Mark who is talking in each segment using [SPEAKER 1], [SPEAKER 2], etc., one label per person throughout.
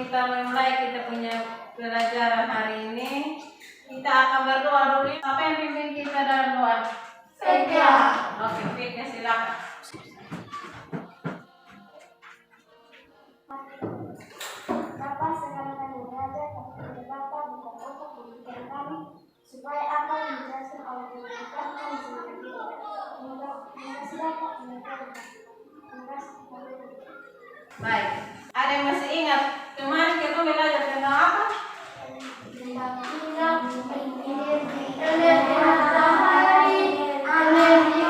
[SPEAKER 1] kita memulai kita punya pelajaran hari ini, kita akan berdoa dulu. Siapa yang pimpin kita dalam doa? Saya. Oke, Fitnya silakan.
[SPEAKER 2] Bapa segala kami belajar, kami Bapa buka otak pemikiran kami, supaya apa yang dijelaskan oleh Tuhan kami sendiri. Terima kasih Bapa, terima kasih.
[SPEAKER 1] Baik, ada yang masih ingat kemarin kita belajar tentang apa?
[SPEAKER 2] Tentang energi matahari, energi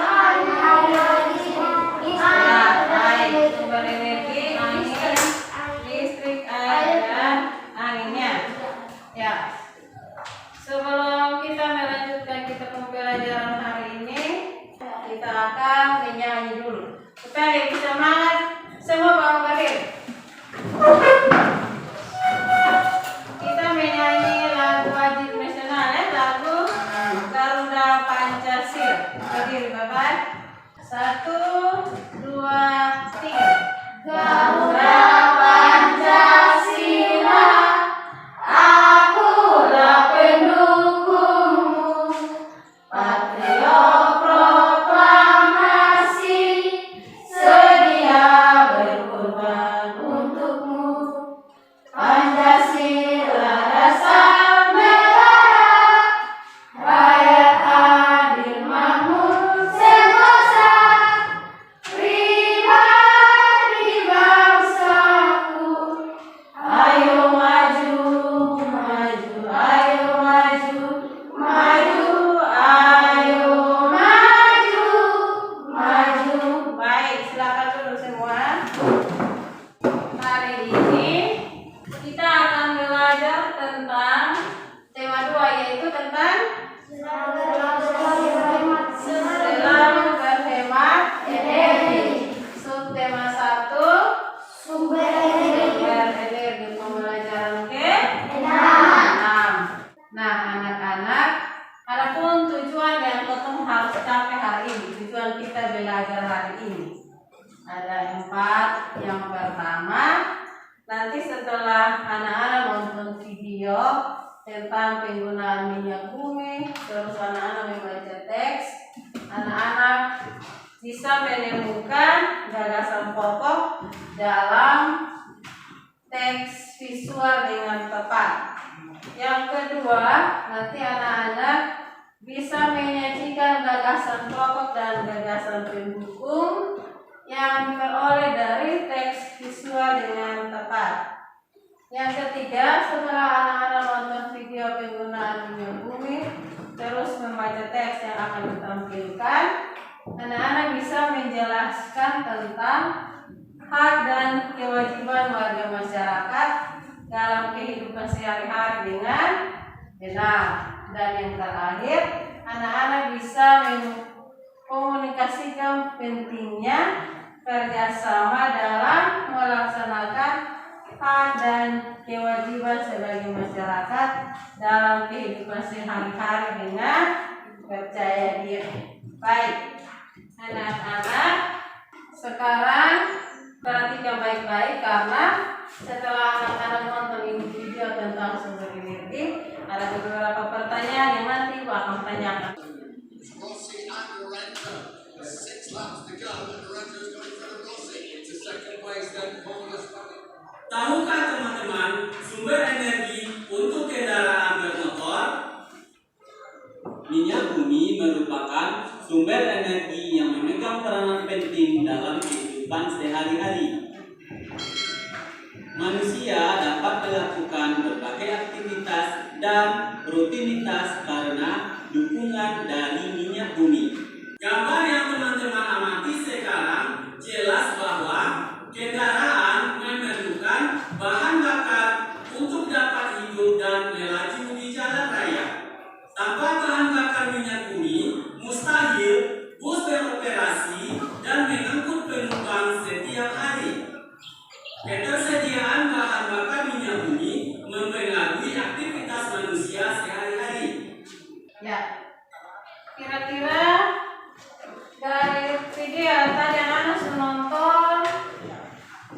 [SPEAKER 1] Baik, sumber energi, angin, listrik, air, dan anginnya. Ya, sebelum kita melanjutkan kita pembelajaran hari ini, kita akan menyanyi dulu supaya lebih semangat. Semua bangun berdiri. Kita menyanyi lagu wajib nasional, lagu Garuda Pancasila. Berdiri Bapak. 1, 2, 3. Garuda Pancasila, akulah pendukungmu. Patriot proklamasi, sedia berkorban untukmu. Pancasila dasar negara, rakyat adil makmur sentosa, pribadi bangsaku. Ayo maju, maju, ayo maju, maju, ayo maju, maju. Baik, silakan dulu semua. Hari ini kita akan belajar tentang tema 2, yaitu tentang selalu berhemat energi. Subtema 1,
[SPEAKER 2] sumber energi.
[SPEAKER 1] energi. Pembelajaran ke-6. Nah, anak-anak, adapun tujuan yang ketemu harus capai hari ini, tujuan kita belajar hari ini ada 4. Yang pertama, nanti setelah anak-anak nonton video tentang penggunaan minyak bumi, terus anak-anak membaca teks, anak-anak bisa menemukan gagasan pokok dalam teks visual dengan tepat. Yang kedua, nanti anak-anak bisa menyajikan gagasan pokok dan gagasan pendukung yang diperoleh dari teks visual dengan tepat. Yang ketiga, setelah anak-anak nonton video penggunaan minyak bumi, terus membaca teks yang akan ditampilkan, anak-anak bisa menjelaskan tentang hak dan kewajiban warga masyarakat dalam kehidupan sehari-hari dengan benar. Dan yang terakhir, anak-anak bisa mengkomunikasikan pentingnya kerjasama dalam melaksanakan hak dan kewajiban sebagai masyarakat dalam kehidupan sehari-hari dengan percaya diri. Baik, anak-anak, sekarang perhatikan baik-baik karena setelah anak-anak nonton ini video tentang sumber energi, ada beberapa pertanyaan yang nanti Ibu akan tanyakan.
[SPEAKER 3] Rossi and Lorenzo. 6 laps to go, and Lorenzo's got in front of Rossi into second place. Then Paulus.
[SPEAKER 4] Tahukah teman-teman sumber energi untuk kendaraan bermotor? Minyak bumi merupakan sumber energi yang memegang peranan penting dalam kehidupan sehari-hari. Manusia dapat melakukan berbagai aktivitas dan rutinitas karena dukungan dari minyak bumi. Gambar yang teman-teman amati sekarang jelas bahwa kendaraan memerlukan bahan bakar untuk dapat hidup dan melaju di jalan raya. Tanpa bahan bakar minyak bumi, mustahil bus beroperasi dan mengangkut penumpang setiap hari. Ketersediaan bahan bakar minyak bumi mempengaruhi aktivitas manusia sehari-hari.
[SPEAKER 1] Ya, kira-kira dari video tadi anak-anak nonton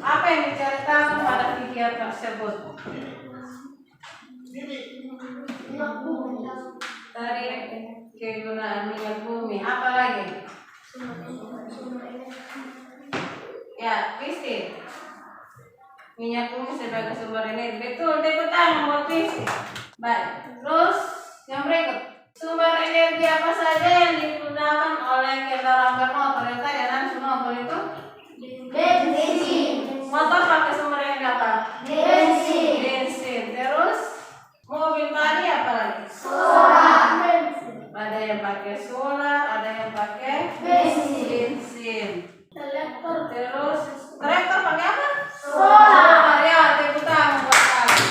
[SPEAKER 1] apa yang diceritakan pada video media tersebut?
[SPEAKER 2] minyak bumi,
[SPEAKER 1] Tadi kegunaan minyak bumi. Apa lagi?
[SPEAKER 2] sumber energi,
[SPEAKER 1] Ya, Kristi. Minyak bumi sebagai sumber energi. Betul, tepuk tangan buat Kristi. Baik. Terus yang berikut. Sumber energi apa saja yang digunakan oleh kendaraan bermotor? Yang tadi anak semua itu?
[SPEAKER 2] bensin,
[SPEAKER 1] Motor pakai sumber energi apa?
[SPEAKER 2] bensin,
[SPEAKER 1] Bensin. Terus mobil tadi apa lagi?
[SPEAKER 2] solar, bensin,
[SPEAKER 1] Ada yang pakai solar, ada yang pakai
[SPEAKER 2] bensin,
[SPEAKER 1] bensin.
[SPEAKER 2] traktor,
[SPEAKER 1] Terus traktor pakai apa?
[SPEAKER 2] solar,
[SPEAKER 1] Ya, tepuk tangan buat kalian.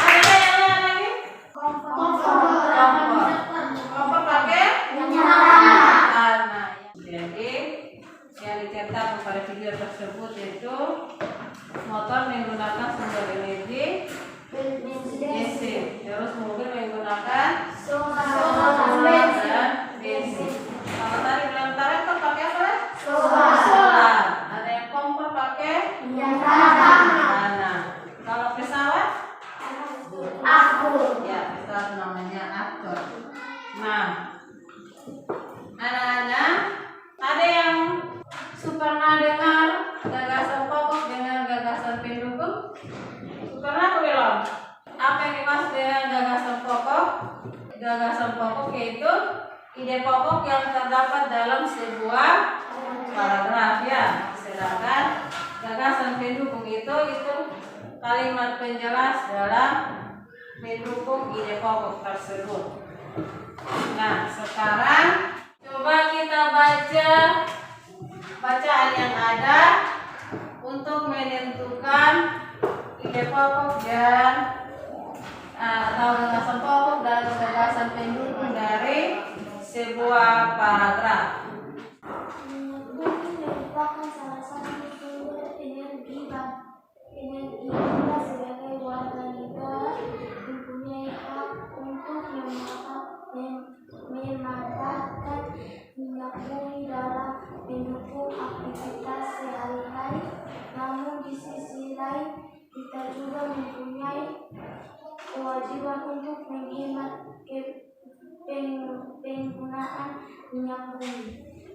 [SPEAKER 1] Ada yang lain lagi?
[SPEAKER 2] kompor,
[SPEAKER 1] Kompor pakai
[SPEAKER 2] minyak
[SPEAKER 1] tanah. Jadi yang dicetak pada video tersebut itu motor menggunakan sumber energi bensin. Terus mobil menggunakan solar dan bensin. Kalau tadi bilang traktor pakai apa? Solar. Ada yang kompor pakai tanah. Kalau pesawat? Ya, pesawat namanya aktor. Nah, anak-anak, ada yang pernah dengar gagasan pokok dengan gagasan pendukung? Pernah atau belum? Apa yang dimaksud dengan gagasan pokok? Gagasan pokok yaitu ide pokok yang terdapat dalam sebuah paragraf ya. Sedangkan gagasan pendukung itu kalimat penjelas dalam mendukung ide pokok tersebut. Nah, sekarang coba kita baca bacaan yang ada untuk menentukan ide pokok dan atau gagasan pokok dan gagasan pendukung dari sebuah paragraf.
[SPEAKER 2] Minyak bumi merupakan salah satu sumber energi kita sebagai warga negara mempunyai hak untuk memanfaatkan minyak bumi dalam mendukung aktivitas sehari-hari. Namun di sisi lain kita juga mempunyai kewajiban untuk menghemat penggunaan minyak bumi.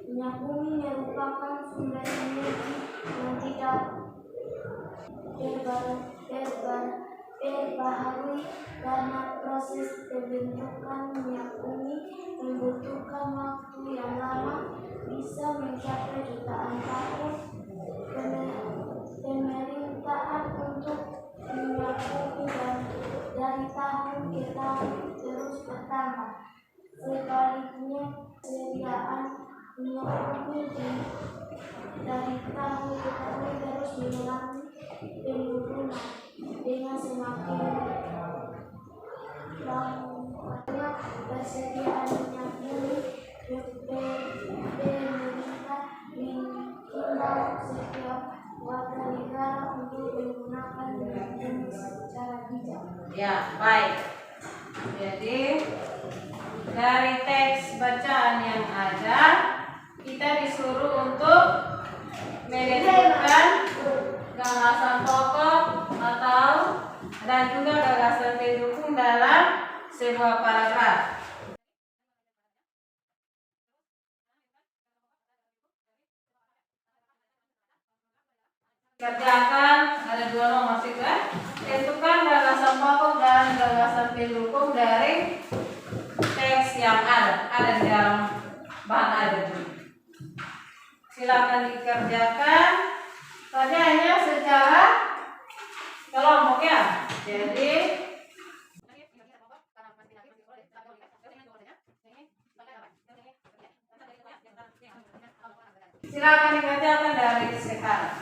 [SPEAKER 2] Minyak bumi merupakan sumber energi yang tidak terbaharui karena proses pembentukan minyak bumi membutuhkan waktu yang lama, bisa mencapai jutaan tahun. Pemerintahan untuk minyak bumi dari tahun ke tahun terus bertambah. Sebaliknya, sediaan minyak bumi dari tahun ke tahun terus mengalami penurunan dengan semakin banyak persediaan minyak bumi. Pemerintah mengimbau setiap warga negara untuk menggunakan minyak bumi secara bijak.
[SPEAKER 1] Ya, baik. Jadi dari teks bacaan yang ada, kita disuruh untuk menentukan gagasan pokok atau dan juga gagasan pendukung dalam sebuah paragraf. Kerjakan ada dua nomor situ ya. Tentukan gagasan pokok dan gagasan pendukung dari teks yang ada di dalam bahan ajar juga. Silakan dikerjakan. Tadi hanya secara kelompok ya. Jadi silakan dikerjakan dari sekarang.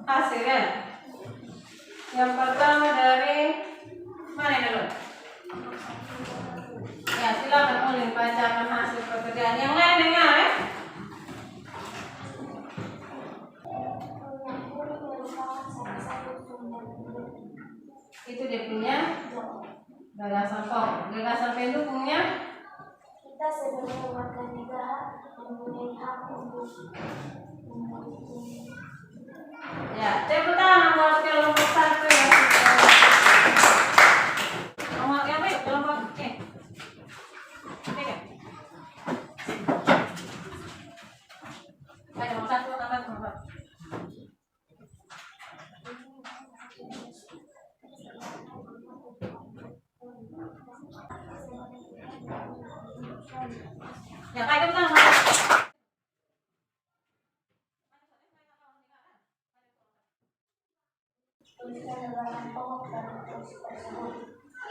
[SPEAKER 1] hasilnya. Yang pertama dari mana dulu? Ya, silakan Ulin bacakan hasil pekerjaan. Yang lain dengar ya.
[SPEAKER 2] Minyak bumi merupakan salah satu sumber energi.
[SPEAKER 1] Itu dia punya gagasan pokok. Gagasan pendukungnya
[SPEAKER 2] Kita sebagai warga negara mempunyai hak untuk memiliki.
[SPEAKER 1] ya, tepuk tangan buat kelompok 1 ya. Nomor apa ya? Kelompok Ayo, nomor 1 tambah nomor 4. Ya, kayak tepuk tangan.
[SPEAKER 2] Tulisan bahan pokok dalam teks tersebut.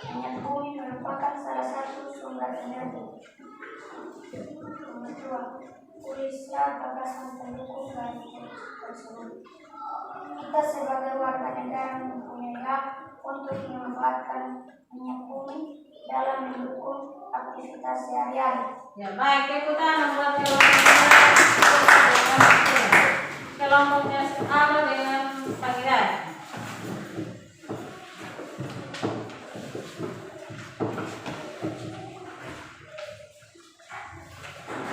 [SPEAKER 2] Minyak bumi merupakan salah satu sumber energi. Nomor 2. Tuliskan bagasan pendukung dari teks tersebut. Kita sebagai warga negara mempunyai hak untuk memanfaatkan minyak bumi dalam mendukung aktivitas sehari-hari.
[SPEAKER 1] Ya, baik, tepuk tangan buat kelompoknya sama dengan panggilan.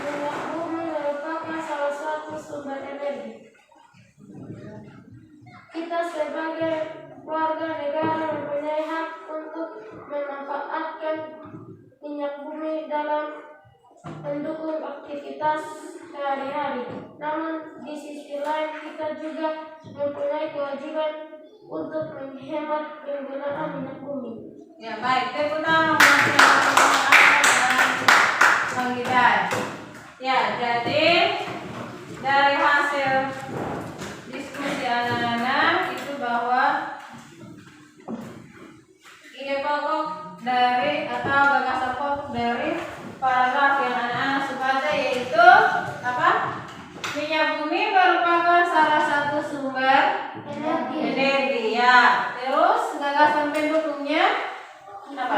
[SPEAKER 2] Minyak bumi merupakan salah satu sumber energi. Kita sebagai warga negara mempunyai hak untuk memanfaatkan minyak bumi dalam mendukung aktivitas sehari-hari. Namun di sisi lain kita juga mempunyai kewajiban untuk menghemat penggunaan minyak bumi.
[SPEAKER 1] Ya, baik, tepuk tangan buat panggilan. Ya, jadi dari hasil diskusi anak-anak itu bahwa ide pokok dari atau gagasan pokok dari paragraf yang anak-anak baca yaitu apa? Minyak bumi merupakan salah satu sumber energi ya. Terus gagasan pendukungnya apa?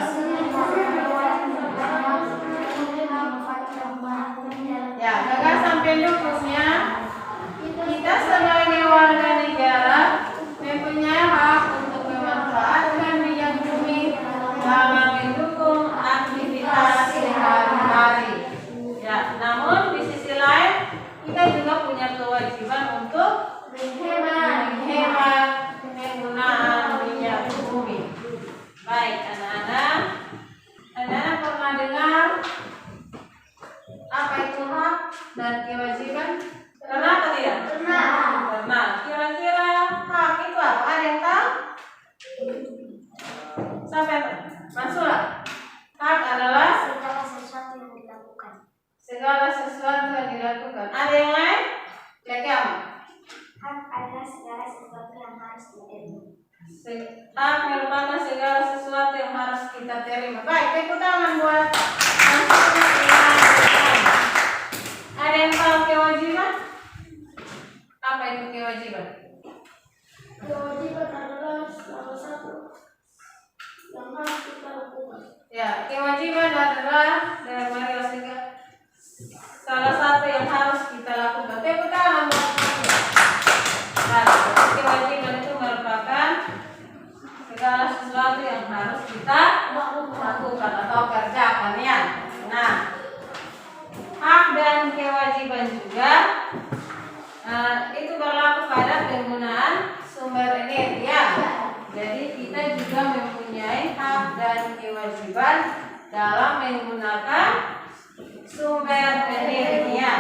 [SPEAKER 1] Ya, gagasan pendukungnya kita sebagai warga negara mempunyai hak untuk memanfaatkan minyak bumi dalam mendukung aktivitas sehari-hari. Ya, namun di sisi lain kita juga punya kewajiban untuk menghemat penggunaan minyak bumi. Baik, anak-anak pernah dengar apa itu hak dan kewajiban? Pernah atau tidak? Pernah. Kira-kira hak itu apa? Ada yang tahu? Sampai Mansura. Hak adalah
[SPEAKER 2] Segala sesuatu yang dilakukan.
[SPEAKER 1] segala sesuatu yang dilakukan. Ada yang lain? Kamu.
[SPEAKER 2] Hak adalah segala sesuatu yang harus diterima.
[SPEAKER 1] Hak merupakan segala sesuatu yang harus kita terima. Baik, tepuk tangan buat Mansura. Ada yang tahu kewajiban? Apa itu kewajiban?
[SPEAKER 2] Kewajiban adalah salah satu yang harus kita lakukan.
[SPEAKER 1] Ya, kewajiban adalah dari Maria salah satu yang harus kita lakukan. Tepuk tangan buat Maria. Nah, kewajiban itu merupakan segala sesuatu yang harus kita lakukan atau kerjakan ya. Nah, hak dan kewajiban juga itu berlaku pada penggunaan sumber energi ya. Jadi kita juga mempunyai hak dan kewajiban dalam menggunakan sumber energi ya.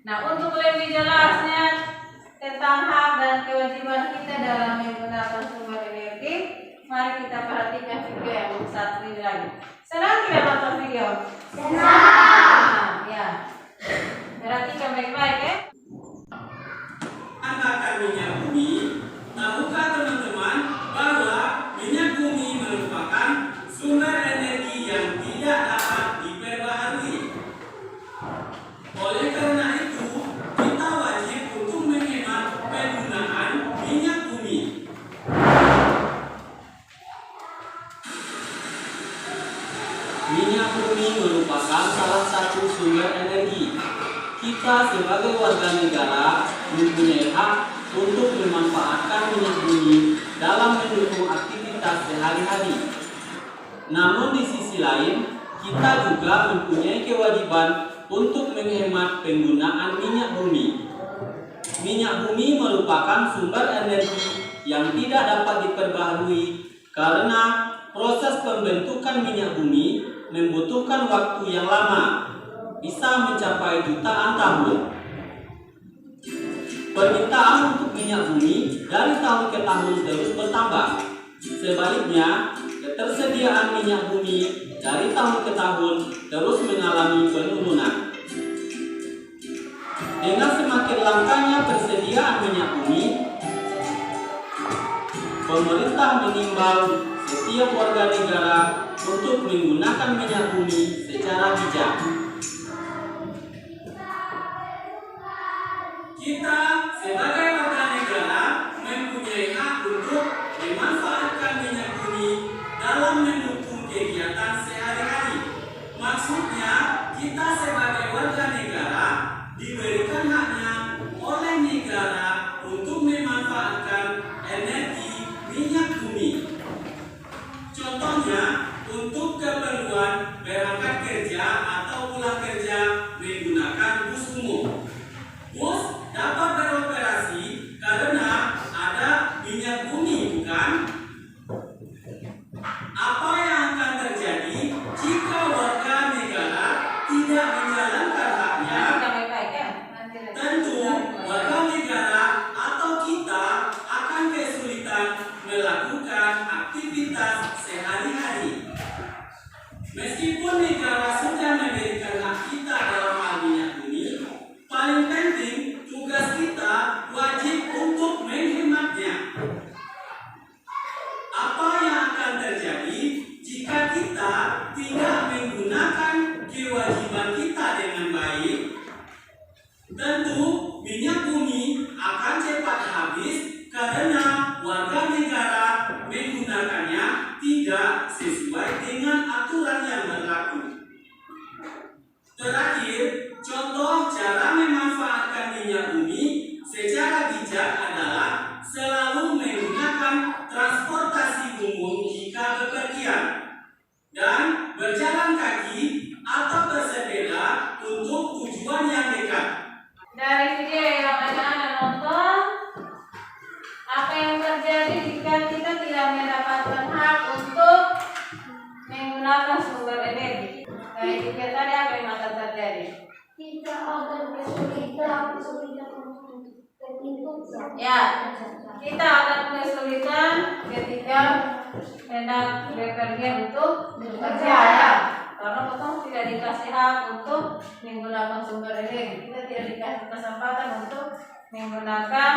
[SPEAKER 1] Nah, untuk lebih jelasnya tentang hak dan kewajiban kita dalam menggunakan sumber energi, mari kita perhatikan video yang satu ini lagi. Senang tidak nonton video? Senang. Ya. Perhatikan baik-baik ya.
[SPEAKER 4] Apakah minyak bumi? Tahukah teman-teman bahwa minyak bumi merupakan sumber energi yang tidak dapat diperbaharui? Oleh karena itu, kita wajib untuk mempunyai hak untuk memanfaatkan minyak bumi dalam mendukung aktivitas sehari-hari. Namun di sisi lain, kita juga mempunyai kewajiban untuk menghemat penggunaan minyak bumi. Minyak bumi merupakan sumber energi yang tidak dapat diperbaharui karena proses pembentukan minyak bumi membutuhkan waktu yang lama, bisa mencapai jutaan tahun. Permintaan untuk minyak bumi dari tahun ke tahun terus bertambah. Sebaliknya, ketersediaan minyak bumi dari tahun ke tahun terus mengalami penurunan. Dengan semakin langkanya persediaan minyak bumi, pemerintah mengimbau setiap warga negara untuk menggunakan minyak bumi secara bijak. Kita sebagai warga negara mempunyai hak untuk memanfaatkan minyak bumi dalam mendukung kegiatan sehari-hari. Maksudnya, kita sebagai warga negara diberikan haknya oleh negara untuk memanfaatkan energi minyak bumi. Contohnya, untuk keperluan berangkat kerja atau pulang kerja menggunakan bus umum. Bus dapat beroperasi karena ada minyak bumi, bukan? Apa yang akan terjadi jika warga negara tidak menjalankan haknya? Tentu warga negara atau kita akan kesulitan melakukan aktivitas sehari-hari. Meskipun negara sudah memberikan hak kita dalam hal minyak bumi, paling penting tugas kita wajib untuk menghematnya. Apa yang akan terjadi jika kita tidak menggunakan kewajiban kita dengan baik? Tentu minyak bumi akan cepat habis karena warga negara menggunakannya tidak sesuai dengan aturan yang berlaku. Terakhir, contoh cara memanfaatkan minyak bumi secara bijak adalah selalu menggunakan transportasi umum jika bepergian dan berjalan kaki atau bersepeda untuk tujuan yang dekat.
[SPEAKER 1] Dari video yang anak-anak nonton, apa yang terjadi jika kita tidak mendapatkan hak untuk menggunakan sumber energi? Dari video tadi apa yang akan terjadi?
[SPEAKER 2] Kita akan kesulitan untuk
[SPEAKER 1] Ya, kita akan kesulitan ketika hendak bepergian untuk bekerja ya. Karena kita tidak dikasih hak untuk menggunakan sumber energi. Kita tidak dikasih kesempatan untuk menggunakan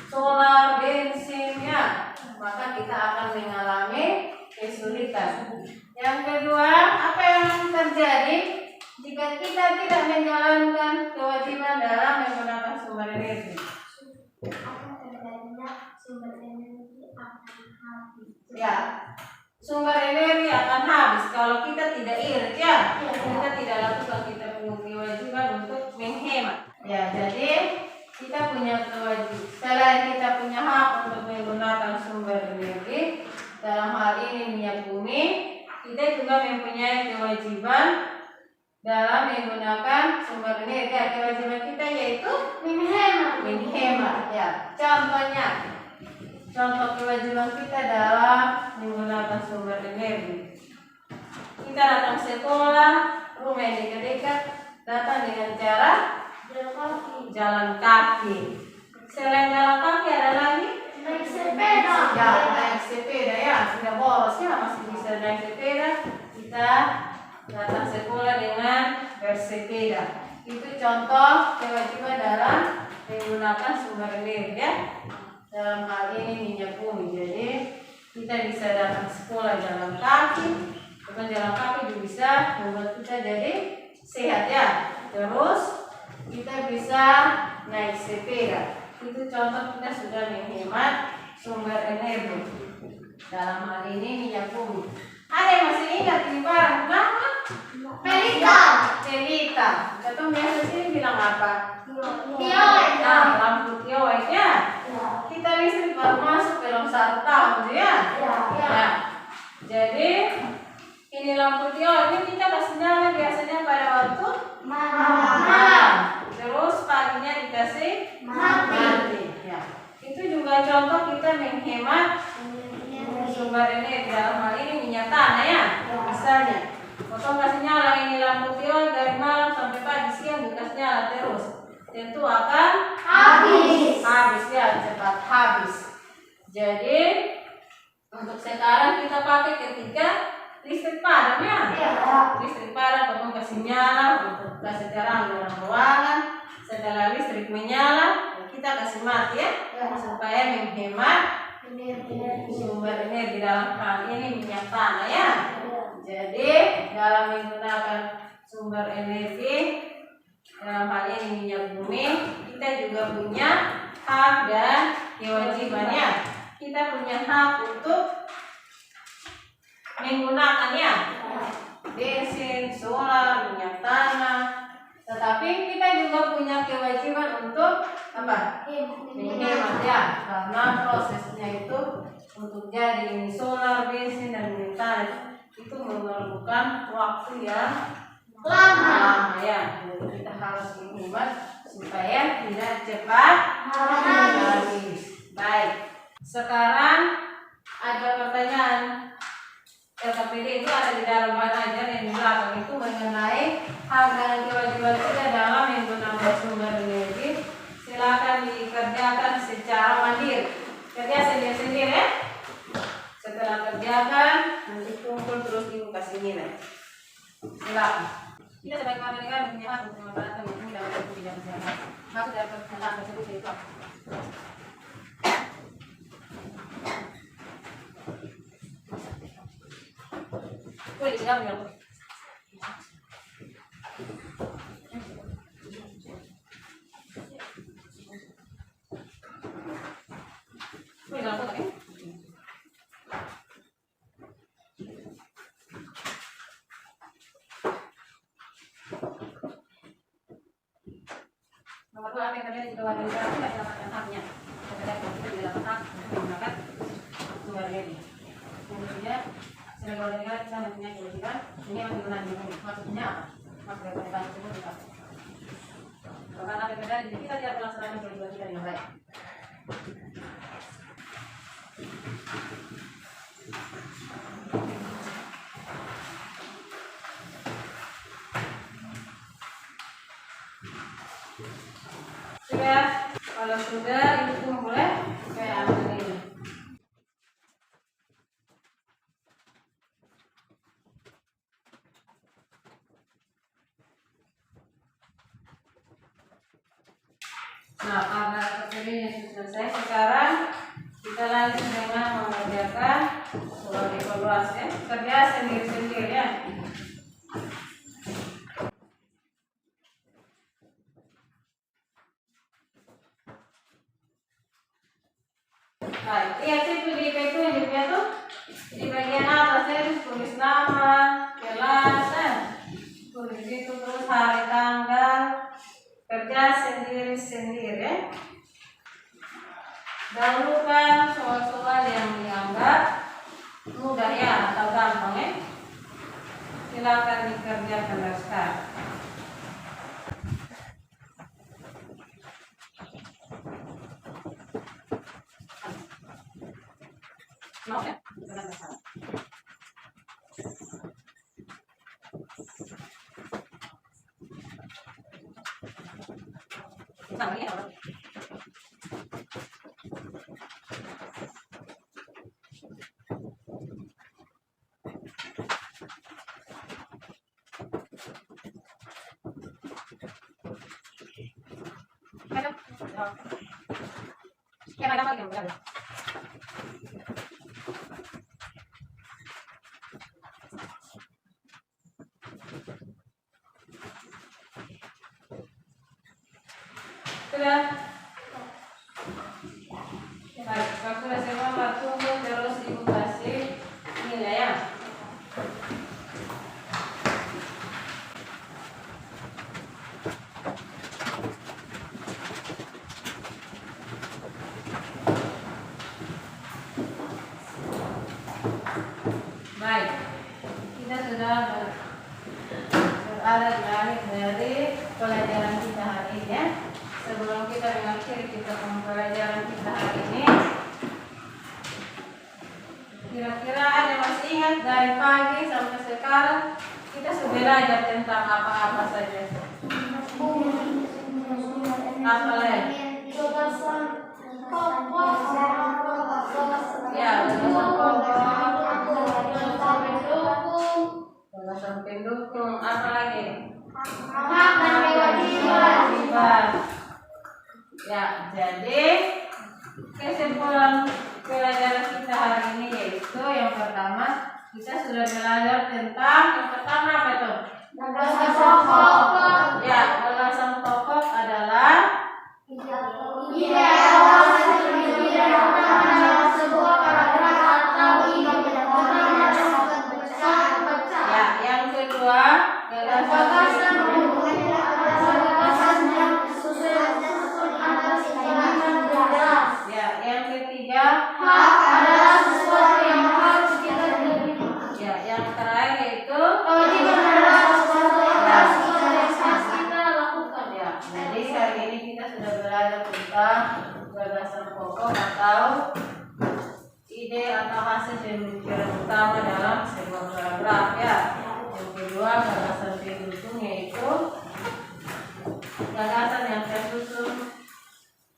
[SPEAKER 1] solar, bensin ya. Maka kita akan mengalami kesulitan. Yang kedua, apa yang terjadi jika kita tidak menjalankan kewajiban dalam menggunakan sumber energi?
[SPEAKER 2] akan terjadinya sumber energi akan habis.
[SPEAKER 1] Ya, sumber energi akan habis kalau kita tidak irit ya. Kita tidak lakukan, kita punya kewajiban untuk menghemat. Ya, jadi kita punya kewajiban. Selain kita punya hak untuk menggunakan sumber energi, dalam hal ini minyak bumi, kita juga mempunyai kewajiban dalam menggunakan sumber energi. Ya, kewajiban kita yaitu menghemat ya. Contoh kewajiban kita dalam menggunakan sumber energi. Kita datang sekolah, rumah yang dekat-dekat, datang dengan cara jalan kaki. Selain jalan kaki ada lagi
[SPEAKER 2] Naik sepeda.
[SPEAKER 1] ya, naik sepeda ya. Sudah boros ya, masih bisa naik sepeda. Kita datang sekolah dengan bersepeda. Itu contoh kewajiban dalam menggunakan sumber energi ya. Dalam hal ini minyak bumi. Jadi kita bisa datang sekolah jalan kaki. Dengan jalan kaki juga bisa membuat kita jadi sehat ya. Terus kita bisa naik sepeda. Itu contoh kita sudah menghemat sumber energi. Dalam hal ini minyak bumi. Ada yang masih ingat ini barang nama? Pelita. Kita tuh biasa sini bilang apa?
[SPEAKER 2] Violet.
[SPEAKER 1] Nah, lampu Jadi ini lampu tiol ini kita kasih nyala biasanya pada waktu malam. Terus paginya dikasih mati. Ya. Itu juga contoh kita menghemat sumber energi, dalam hal ini minyak tanah ya. Misalnya, potong kasih nyala ini lampu tiol dari malam sampai pagi siang dikasih nyala terus, tentu akan habis ya, cepat habis. Jadi untuk sekarang kita pakai ketika listrik padam ya. Listrik padam potong kasih nyala untuk kasih terang dalam ruangan. Setelah listrik menyala kita kasih mati ya, supaya menghemat sumber energi, dalam hal ini minyak tanah ya. Jadi dalam menggunakan sumber energi dalam hal ini minyak bumi, kita juga punya hak dan kewajibannya. Kita punya hak untuk menggunakannya, bensin, solar, minyak tanah. Tetapi kita juga punya kewajiban untuk apa? Menghemat ya, karena prosesnya itu untuk jadi ini solar, bensin dan minyak tanah itu memerlukan waktu yang lama ya. Jadi kita harus menghemat supaya tidak cepat habis. Baik. Sekarang ada pertanyaan. LKPD itu ada di dalam bahan ajar yang di belakang itu mengenai hak dan kewajiban kita dalam menggunakan sumber energi. Silakan dikerjakan secara mandiri. Kerja sendiri-sendiri ya. Setelah kerjakan nanti kumpul terus ibu kasih nilai. Silakan. Kita sebagai warga negara punya hak untuk memanfaatkan ini dalam kebijakan kesehatan. Maksud dari pernyataan tersebut yaitu boleh dijawab ya. Boleh dijawab ya. Nomor 2, apa yang terjadi jika warga negara tidak mendapatkan haknya? Terkait kita tidak dapat hak untuk menggunakan sumber energi. Yang ketiga, sebagai warga negara kita mempunyai kewajiban ini menggunakan bumi. Maksudnya apa? Maksud dari pernyataan tersebut apa? Karena apa yang terjadi jika kita tidak melaksanakan kewajiban kita dengan baik. Sudah, kalau sudah ibu semua boleh saya ambil ini. Nah, karena pekerjaan sudah selesai, sekarang kita lanjut dengan mengerjakan soal evaluasi. Kerja sendiri-sendiri ya. Baik, lihat itu di petunjuknya tuh di bagian atasnya itu tulis nama, kelas, tulis itu terus hari tanggal, kerja sendiri-sendiri. Dahulukan soal-soal yang dianggap mudah ya atau gampang ya. Silakan dikerjakan dari sekarang. Mau ya? Jangan masalah. Sama ya. Ya, ada apa lagi? Sudah. Baik, waktu SMA tunggu terus ibu kasih nilai ya. Baik, kita sudah berada di akhir dari pelajaran kita hari ini ya. Sebelum kita mengakhiri kita pembelajaran kita hari ini, kira-kira ada masih ingat dari pagi sampai sekarang kita sudah belajar tentang apa-apa saja? Apa lagi? Ya, bagasan pendukung. Apa lagi? Kewajiban. Ya, jadi kesimpulan pelajaran kita hari ini yaitu yang pertama kita sudah belajar tentang yang pertama apa itu? Ya, belasan pokok adalah ya, yang kedua gagasan ya, yang ketiga ya, yang terakhir yaitu ya. Jadi hari ini kita sudah belajar tentang gagasan pokok atau ide atau hasil pemikiran utama dalam sebuah paragraf ya. Yang kedua gagasan pendukung yaitu gagasan yang tersusun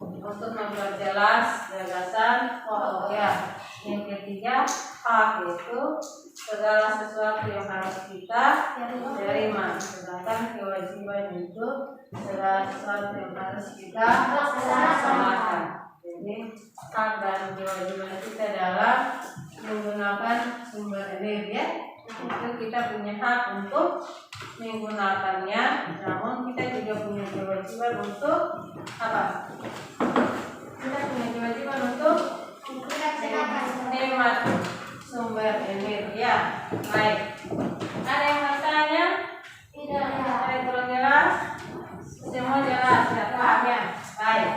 [SPEAKER 1] untuk memperjelas gagasan pokok ya. Yang ketiga hak yaitu segala sesuatu yang harus kita terima, sedangkan kewajiban itu segala sesuatu yang harus kita laksanakan. Jadi hak dan kewajiban kita dalam menggunakan sumber energi ya. Itu kita punya hak untuk menggunakannya, namun kita juga punya kewajiban untuk apa? Kita punya kewajiban untuk hemat sumber energi ya. Baik, ada yang bertanya? Tidak. Ada yang kurang jelas? Semua jelas, sudah paham ya? Baik,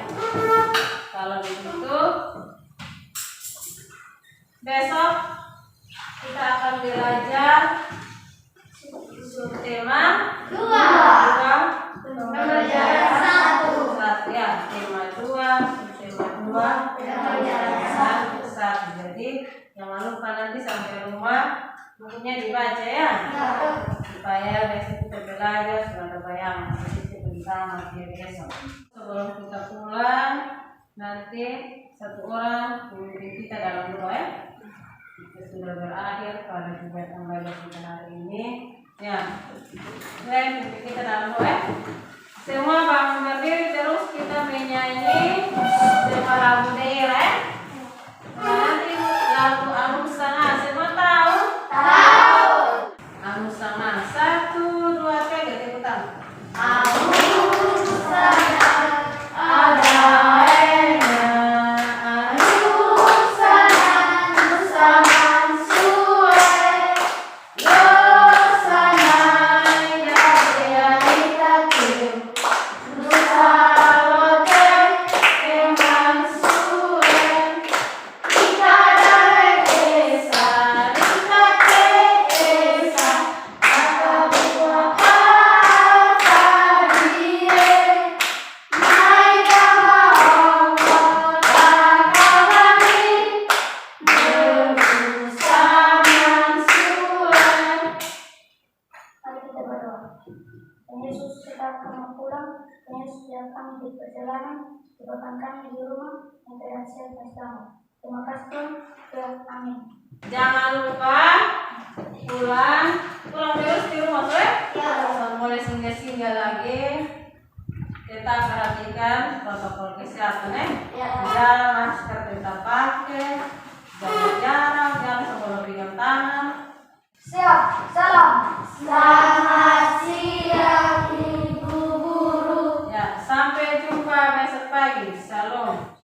[SPEAKER 1] kalau begitu besok kita akan belajar subtema 2 pembelajaran 1 ya, tema 2 subtema 2 pembelajaran 1. Jadi jangan lupa nanti sampai rumah bukunya dibaca ya, supaya besok kita belajar sudah ada bayangan sedikit tentang materi besok. Sebelum kita pulang nanti satu orang pemimpin kita dalam doa ya. Kita sudah berakhir pada kegiatan belajar kita hari ini ya. Baik, kita dalam doa ya. Semua bangun berdiri terus kita menyanyi tema lagu daerah ya. Nanti lagu Anu Sana, semua tahu? Tahu. Anu Sana, 1, 2, 3, tepuk tangan. Anu Sana ada ena, anu sana, anu sana suwe, yo sana ya ya itakim, nusa lote emang suwe.
[SPEAKER 2] Yesus kita akan pulang, Yesus yang kami di perjalanan, sebabkan kami di rumah yang terhasil bersama. Terima kasih Tuhan, amin.
[SPEAKER 1] Jangan lupa pulang terus di rumah tuh ya. Jangan boleh singgah-singgah lagi. Tetap perhatikan protokol kesehatan ya. Jaga masker tetap pakai, jaga jarak, jangan sampai pegang tangan.
[SPEAKER 2] Siap, salam. Selamat siang Ibu Guru.
[SPEAKER 1] Ya, sampai jumpa besok pagi. Salam.